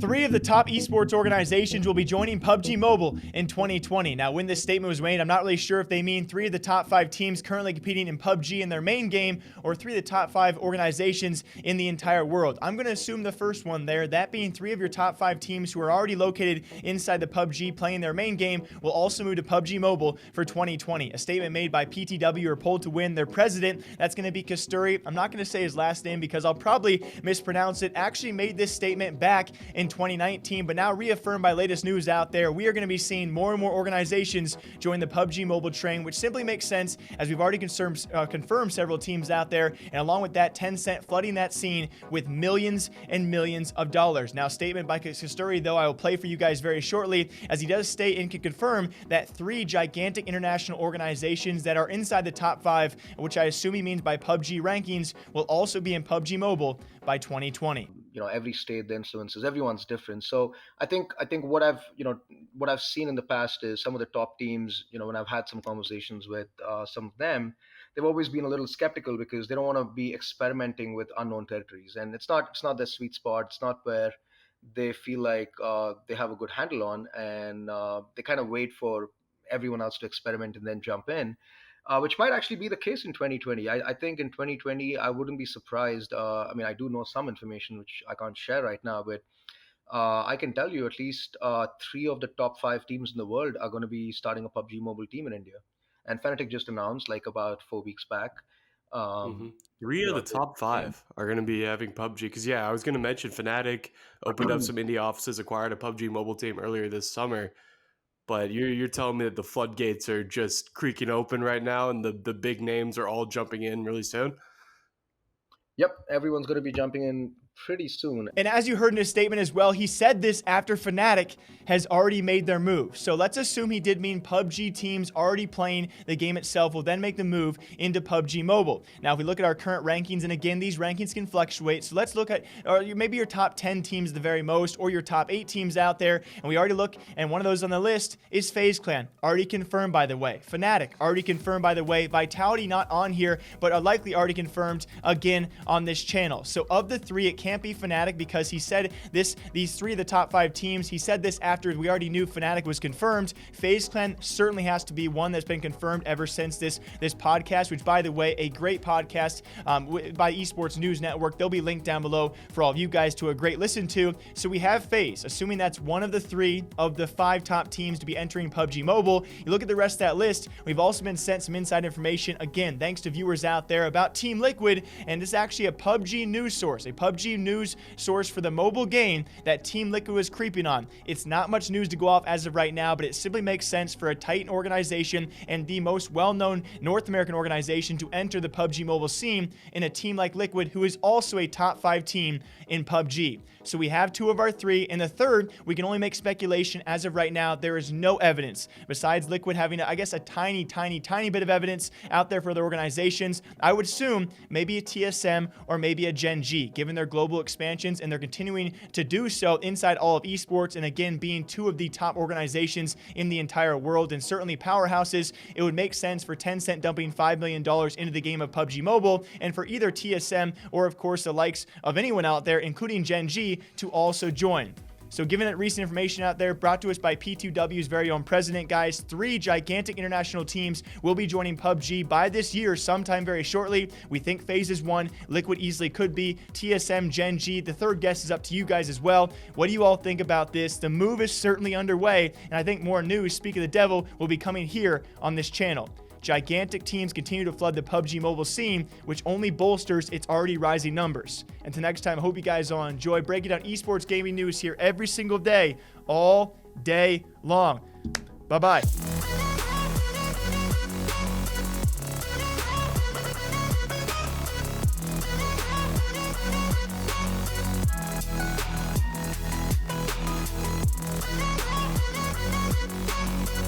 Three of the top esports organizations will be joining PUBG Mobile in 2020. Now, when this statement was made, I'm not really sure if they mean three of the top 5 teams currently competing in PUBG in their main game, or three of the top 5 organizations in the entire world. I'm going to assume the first one there, that being three of your top 5 teams who are already located inside the PUBG playing their main game will also move to PUBG Mobile for 2020. A statement made by PTW, or Pull to Win, their president, that's going to be Kasturi. I'm not going to say his last name because I'll probably mispronounce it. Actually made this statement back in 2019, but now reaffirmed by latest news out there. We are going to be seeing more and more organizations join the PUBG Mobile train, which simply makes sense as we've already confirmed several teams out there, and along with that, Tencent flooding that scene with millions and millions of dollars. Now, statement by Kasturi, though, I will play for you guys very shortly, as he does state and can confirm that 3 gigantic international organizations that are inside the top 5, which I assume he means by PUBG rankings, will also be in PUBG Mobile by 2020. Every state, the influences, everyone's different. So I think what I've seen in the past is some of the top teams, when I've had some conversations with some of them, they've always been a little skeptical because they don't want to be experimenting with unknown territories, and it's not their sweet spot. It's not where they feel like they have a good handle on, and they kind of wait for everyone else to experiment and then jump in. Which might actually be the case in 2020. I think in 2020, I wouldn't be surprised. I do know some information which I can't share right now, but I can tell you at least 3 of the top 5 teams in the world are going to be starting a PUBG Mobile team in India. And Fnatic just announced like about 4 weeks back. 3 of the top 5 are going to be having PUBG. Because, I was going to mention Fnatic opened up some indie offices, acquired a PUBG Mobile team earlier this summer. But you're telling me that the floodgates are just creaking open right now and the big names are all jumping in really soon? Yep, everyone's going to be jumping in pretty soon. And as you heard in his statement as well, he said this after Fnatic has already made their move. So let's assume he did mean PUBG teams already playing the game itself will then make the move into PUBG Mobile. Now, if we look at our current rankings, and again, these rankings can fluctuate. So let's look at maybe your top 10 teams the very most, or your top 8 teams out there. And we already look, and one of those on the list is FaZe Clan, already confirmed, by the way. Fnatic, already confirmed, by the way. Vitality not on here, but are likely already confirmed again on this channel. So of the 3, it can't be Fnatic because he said these 3 of the top 5 teams. He said this after we already knew Fnatic was confirmed. FaZe Clan certainly has to be one that's been confirmed ever since this podcast, which, by the way, a great podcast by Esports News Network. They'll be linked down below for all of you guys to a great listen to. So we have FaZe, assuming that's one of the 3 of the 5 top teams to be entering PUBG Mobile. You look at the rest of that list, we've also been sent some inside information, again, thanks to viewers out there, about Team Liquid, and this is actually a PUBG news source, source for the mobile game that Team Liquid was creeping on. It's not much news to go off as of right now, but it simply makes sense for a Titan organization and the most well-known North American organization to enter the PUBG Mobile scene in a team like Liquid, who is also a top 5 team in PUBG. So we have 2 of our 3, and the third, we can only make speculation as of right now. There is no evidence besides Liquid having, I guess, a tiny bit of evidence out there for other organizations. I would assume maybe a TSM or maybe a Gen G, given their global expansions, and they're continuing to do so inside all of esports, and again, being 2 of the top organizations in the entire world, and certainly powerhouses. It would make sense for Tencent dumping $5 million into the game of PUBG Mobile, and for either TSM or, of course, the likes of anyone out there, including Gen G, to also join. So given that recent information out there brought to us by P2W's very own president, guys, 3 gigantic international teams will be joining PUBG by this year sometime very shortly. We think FaZe is one. Liquid easily could be. TSM, Gen G. The third guess is up to you guys as well. What do you all think about this? The move is certainly underway, and I think more news, speak of the devil, will be coming here on this channel. Gigantic teams continue to flood the PUBG Mobile scene, which only bolsters its already rising numbers. Until next time, I hope you guys all enjoy breaking down esports gaming news here every single day, all day long. Bye-bye.